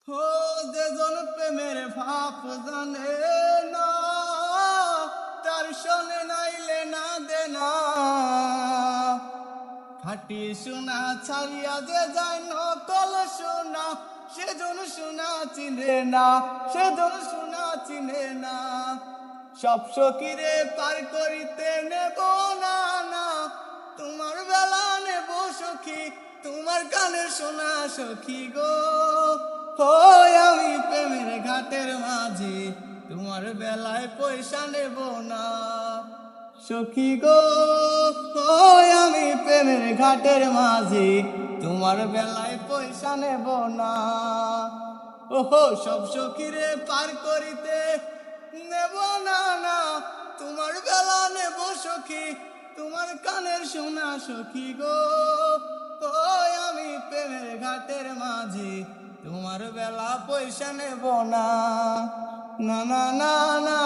ও যে জন প্রেমের ভাব জানে না, তার শোনে নাইলে না দে না। খাটি সোনা ছাড়িয়া যে যায় নকল সোনা, সেজন সোনা চিনে না, সেজন সোনা চিনে না। সব সখীরে পার করিতে নেব না না, তোমার বেলা নেব সখী, তোমার কানের সোনা সখী গো। ওই আমি প্রেমের ঘাটের মাঝি, তোমার বেলায় পয়সা নেব না সখী গো। ওই আমি প্রেমের ঘাটের মাঝি, তোমার বেলায় পয়সা নেব না। ওহো সব সখীরে পার করিতে নেব না না, তোমার বেলা নেব সখী, তোমার কানের সোনা সখী গো। ওই আমি প্রেমের ঘাটের মাঝি, তোমার বেলা পয়সা নেব না না না না না।